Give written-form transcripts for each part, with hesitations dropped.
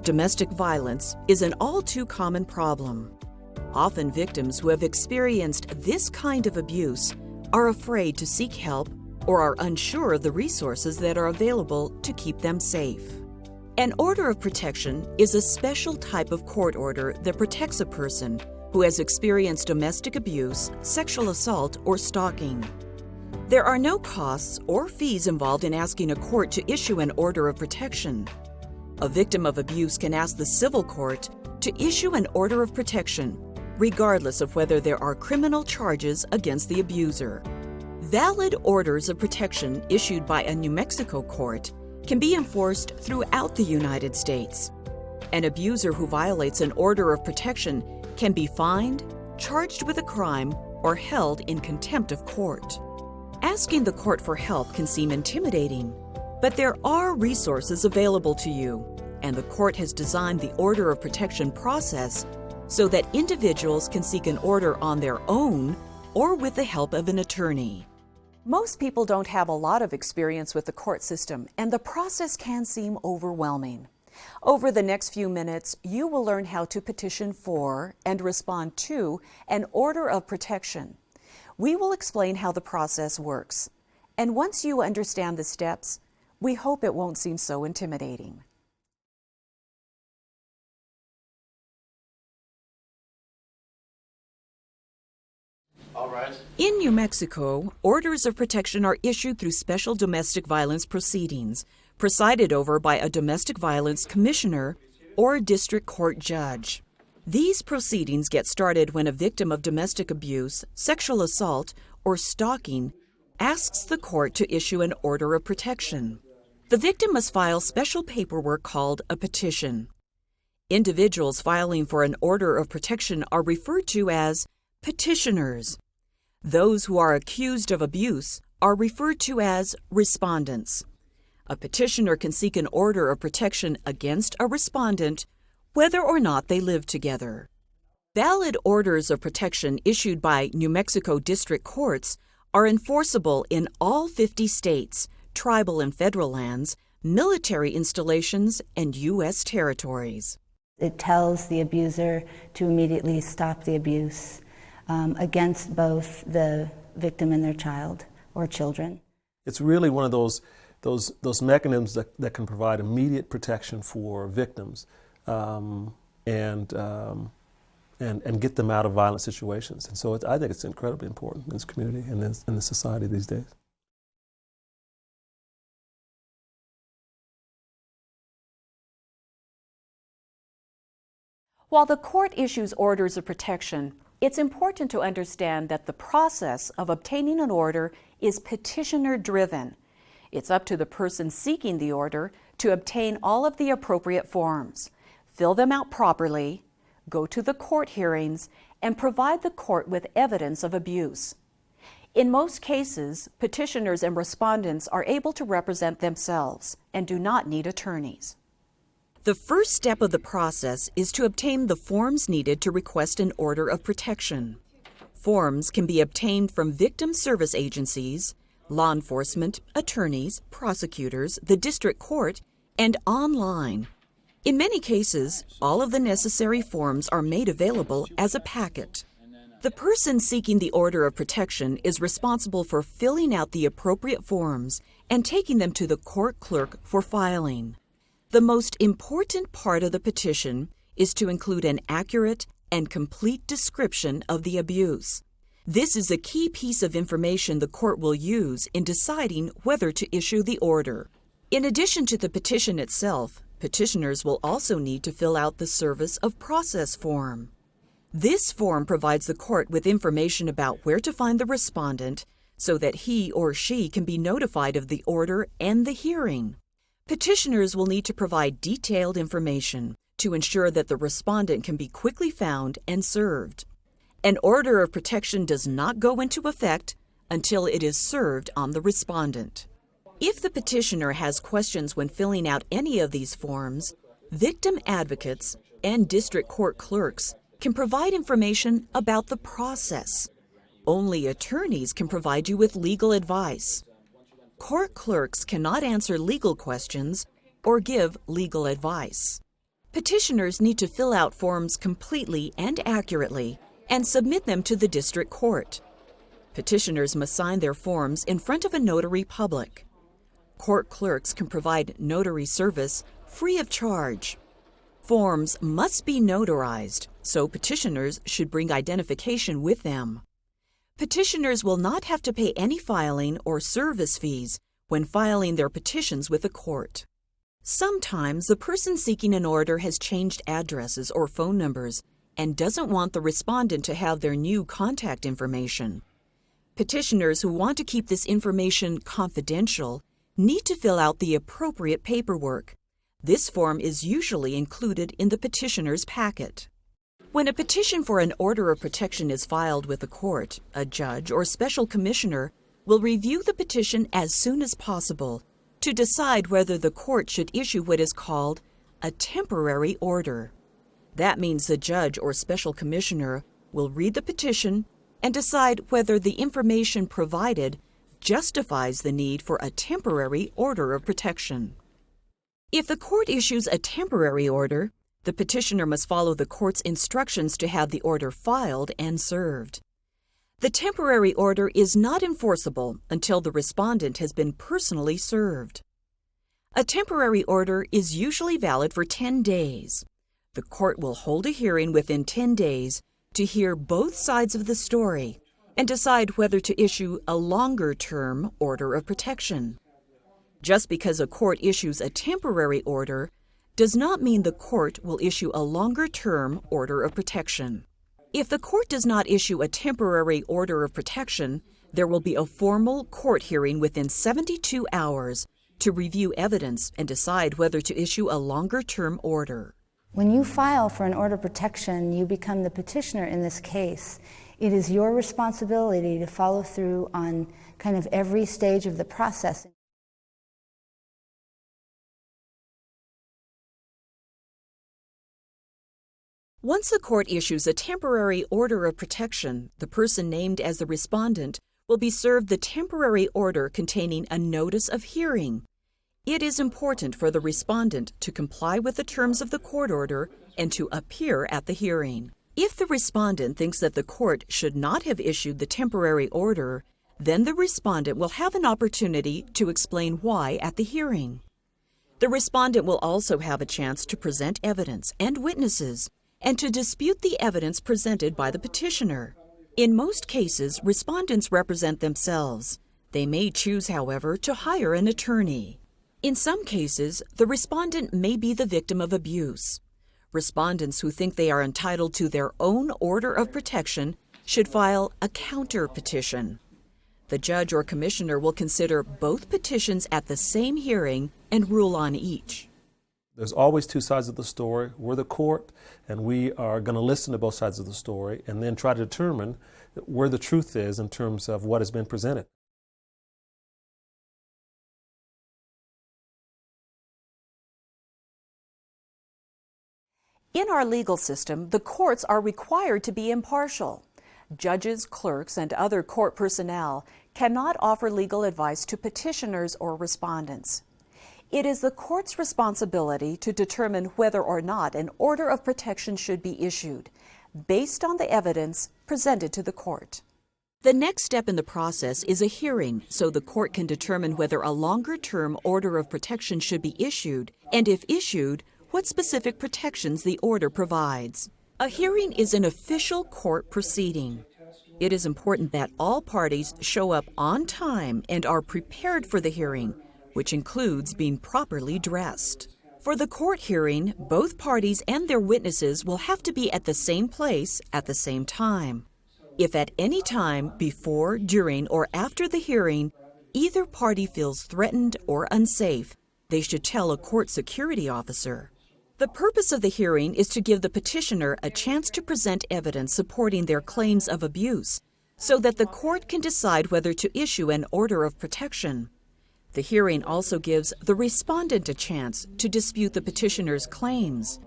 Domestic violence is an all too common problem. Often victims who have experienced this kind of abuse are afraid to seek help or are unsure of the resources that are available to keep them safe. An order of protection is a special type of court order that protects a person who has experienced domestic abuse, sexual assault, or stalking. There are no costs or fees involved in asking a court to issue an order of protection. A victim of abuse can ask the civil court to issue an order of protection, regardless of whether there are criminal charges against the abuser. Valid orders of protection issued by a New Mexico court can be enforced throughout the United States. An abuser who violates an order of protection can be fined, charged with a crime, or held in contempt of court. Asking the court for help can seem intimidating, but there are resources available to you, and the court has designed the order of protection process so that individuals can seek an order on their own or with the help of an attorney. Most people don't have a lot of experience with the court system, and the process can seem overwhelming. Over the next few minutes, you will learn how to petition for and respond to an order of protection. We will explain how the process works, and once you understand the steps, we hope it won't seem so intimidating. In New Mexico, orders of protection are issued through special domestic violence proceedings, presided over by a domestic violence commissioner or a district court judge. These proceedings get started when a victim of domestic abuse, sexual assault, or stalking asks the court to issue an order of protection. The victim must file special paperwork called a petition. Individuals filing for an order of protection are referred to as petitioners. Those who are accused of abuse are referred to as respondents. A petitioner can seek an order of protection against a respondent, whether or not they live together. Valid orders of protection issued by New Mexico district courts are enforceable in all 50 states, tribal and federal lands, military installations, and U.S. territories. It tells the abuser to immediately stop the abuse against both the victim and their child or children. It's really one of those mechanisms that can provide immediate protection for victims and get them out of violent situations. And so I think it's incredibly important in this community and in the society these days. While the court issues orders of protection, it's important to understand that the process of obtaining an order is petitioner-driven. It's up to the person seeking the order to obtain all of the appropriate forms, fill them out properly, go to the court hearings, and provide the court with evidence of abuse. In most cases, petitioners and respondents are able to represent themselves and do not need attorneys. The first step of the process is to obtain the forms needed to request an order of protection. Forms can be obtained from victim service agencies, law enforcement, attorneys, prosecutors, the district court, and online. In many cases, all of the necessary forms are made available as a packet. The person seeking the order of protection is responsible for filling out the appropriate forms and taking them to the court clerk for filing. The most important part of the petition is to include an accurate and complete description of the abuse. This is a key piece of information the court will use in deciding whether to issue the order. In addition to the petition itself, petitioners will also need to fill out the Service of Process form. This form provides the court with information about where to find the respondent so that he or she can be notified of the order and the hearing. Petitioners will need to provide detailed information to ensure that the respondent can be quickly found and served. An order of protection does not go into effect until it is served on the respondent. If the petitioner has questions when filling out any of these forms, victim advocates and district court clerks can provide information about the process. Only attorneys can provide you with legal advice. Court clerks cannot answer legal questions or give legal advice. Petitioners need to fill out forms completely and accurately and submit them to the district court. Petitioners must sign their forms in front of a notary public. Court clerks can provide notary service free of charge. Forms must be notarized, so petitioners should bring identification with them. Petitioners will not have to pay any filing or service fees when filing their petitions with the court. Sometimes the person seeking an order has changed addresses or phone numbers and doesn't want the respondent to have their new contact information. Petitioners who want to keep this information confidential need to fill out the appropriate paperwork. This form is usually included in the petitioner's packet. When a petition for an order of protection is filed with the court, a judge or special commissioner will review the petition as soon as possible to decide whether the court should issue what is called a temporary order. That means the judge or special commissioner will read the petition and decide whether the information provided justifies the need for a temporary order of protection. If the court issues a temporary order, the petitioner must follow the court's instructions to have the order filed and served. The temporary order is not enforceable until the respondent has been personally served. A temporary order is usually valid for 10 days. The court will hold a hearing within 10 days to hear both sides of the story and decide whether to issue a longer-term order of protection. Just because a court issues a temporary order does not mean the court will issue a longer-term order of protection. If the court does not issue a temporary order of protection, there will be a formal court hearing within 72 hours to review evidence and decide whether to issue a longer-term order. When you file for an order of protection, you become the petitioner in this case. It is your responsibility to follow through on kind of every stage of the process. Once the court issues a temporary order of protection, the person named as the respondent will be served the temporary order containing a notice of hearing. It is important for the respondent to comply with the terms of the court order and to appear at the hearing. If the respondent thinks that the court should not have issued the temporary order, then the respondent will have an opportunity to explain why at the hearing. The respondent will also have a chance to present evidence and witnesses and to dispute the evidence presented by the petitioner. In most cases, respondents represent themselves. They may choose, however, to hire an attorney. In some cases, the respondent may be the victim of abuse. Respondents who think they are entitled to their own order of protection should file a counter petition. The judge or commissioner will consider both petitions at the same hearing and rule on each. There's always two sides of the story. We're the court, and we are going to listen to both sides of the story and then try to determine where the truth is in terms of what has been presented. In our legal system, the courts are required to be impartial. Judges, clerks, and other court personnel cannot offer legal advice to petitioners or respondents. It is the court's responsibility to determine whether or not an order of protection should be issued, based on the evidence presented to the court. The next step in the process is a hearing, so the court can determine whether a longer-term order of protection should be issued, and if issued, what specific protections the order provides. A hearing is an official court proceeding. It is important that all parties show up on time and are prepared for the hearing, which includes being properly dressed. For the court hearing, both parties and their witnesses will have to be at the same place at the same time. If at any time before, during, or after the hearing, either party feels threatened or unsafe, they should tell a court security officer. The purpose of the hearing is to give the petitioner a chance to present evidence supporting their claims of abuse, so that the court can decide whether to issue an order of protection. The hearing also gives the respondent a chance to dispute the petitioner's claims.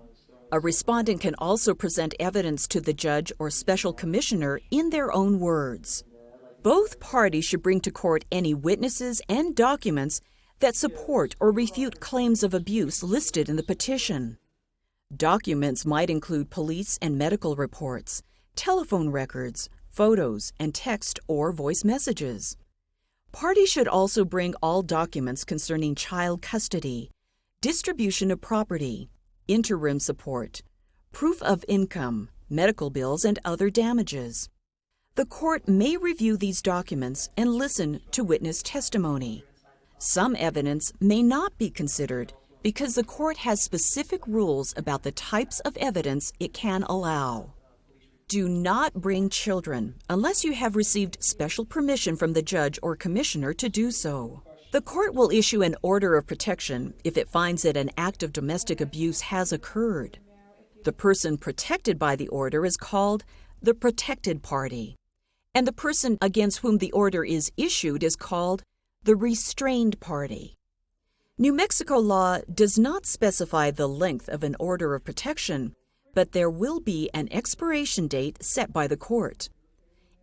A respondent can also present evidence to the judge or special commissioner in their own words. Both parties should bring to court any witnesses and documents that support or refute claims of abuse listed in the petition. Documents might include police and medical reports, telephone records, photos, and text or voice messages. Parties should also bring all documents concerning child custody, distribution of property, interim support, proof of income, medical bills, and other damages. The court may review these documents and listen to witness testimony. Some evidence may not be considered because the court has specific rules about the types of evidence it can allow. Do not bring children unless you have received special permission from the judge or commissioner to do so. The court will issue an order of protection if it finds that an act of domestic abuse has occurred. The person protected by the order is called the protected party, and the person against whom the order is issued is called the restrained party. New Mexico law does not specify the length of an order of protection, but there will be an expiration date set by the court.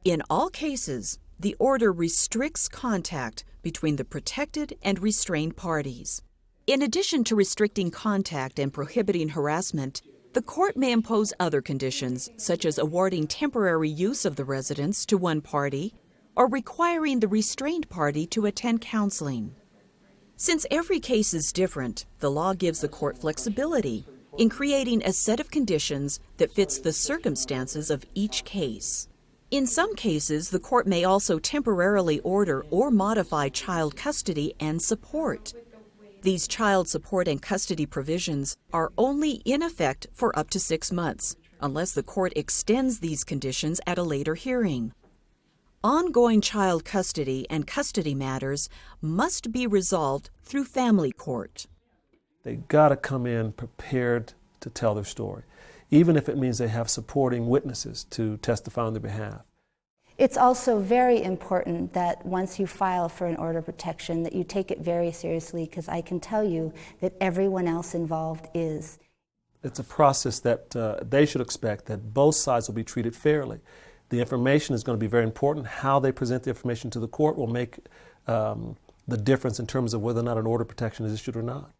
In all cases, the order restricts contact between the protected and restrained parties. In addition to restricting contact and prohibiting harassment, the court may impose other conditions, such as awarding temporary use of the residence to one party or requiring the restrained party to attend counseling. Since every case is different, the law gives the court flexibility in creating a set of conditions that fits the circumstances of each case. In some cases, the court may also temporarily order or modify child custody and support. These child support and custody provisions are only in effect for up to 6 months, unless the court extends these conditions at a later hearing. Ongoing child custody and custody matters must be resolved through family court. They got to come in prepared to tell their story, even if it means they have supporting witnesses to testify on their behalf. It's also very important that once you file for an order of protection that you take it very seriously, because I can tell you that everyone else involved is. It's a process that they should expect that both sides will be treated fairly. The information is going to be very important. How they present the information to the court will make the difference in terms of whether or not an order of protection is issued or not.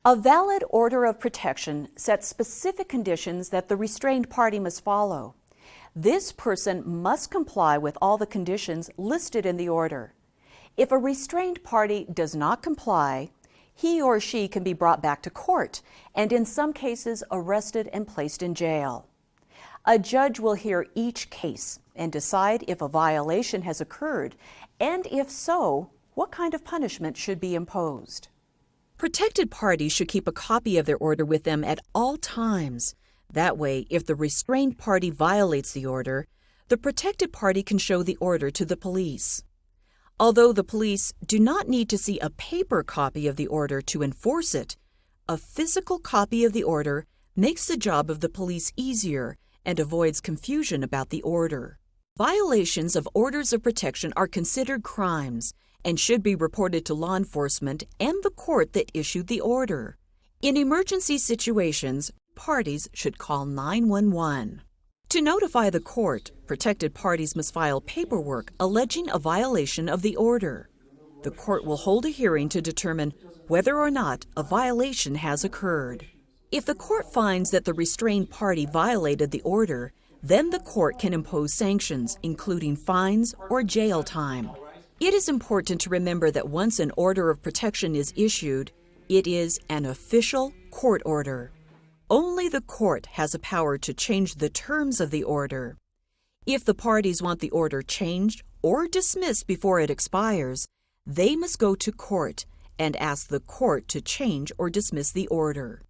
A valid order of protection sets specific conditions that the restrained party must follow. This person must comply with all the conditions listed in the order. If a restrained party does not comply, he or she can be brought back to court and in some cases arrested and placed in jail. A judge will hear each case and decide if a violation has occurred, and if so, what kind of punishment should be imposed. Protected parties should keep a copy of their order with them at all times. That way, if the restrained party violates the order, the protected party can show the order to the police. Although the police do not need to see a paper copy of the order to enforce it, a physical copy of the order makes the job of the police easier and avoids confusion about the order. Violations of orders of protection are considered crimes and should be reported to law enforcement and the court that issued the order. In emergency situations, parties should call 911. To notify the court, protected parties must file paperwork alleging a violation of the order. The court will hold a hearing to determine whether or not a violation has occurred. If the court finds that the restrained party violated the order, then the court can impose sanctions, including fines or jail time. It is important to remember that once an order of protection is issued, it is an official court order. Only the court has a power to change the terms of the order. If the parties want the order changed or dismissed before it expires, they must go to court and ask the court to change or dismiss the order.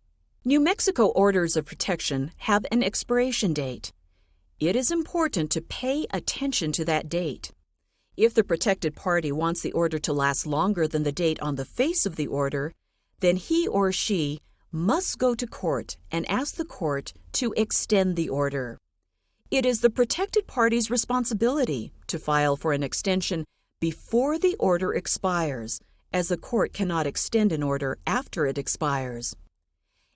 New Mexico orders of protection have an expiration date. It is important to pay attention to that date. If the protected party wants the order to last longer than the date on the face of the order, then he or she must go to court and ask the court to extend the order. It is the protected party's responsibility to file for an extension before the order expires, as the court cannot extend an order after it expires.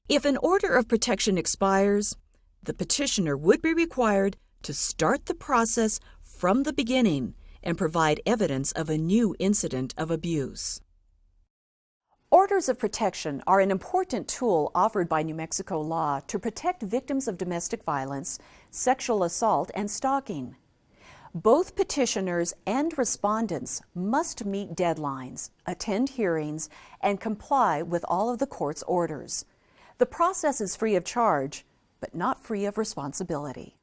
If an order of protection expires, the petitioner would be required to start the process from the beginning and provide evidence of a new incident of abuse. Orders of protection are an important tool offered by New Mexico law to protect victims of domestic violence, sexual assault, and stalking. Both petitioners and respondents must meet deadlines, attend hearings, and comply with all of the court's orders. The process is free of charge, but not free of responsibility.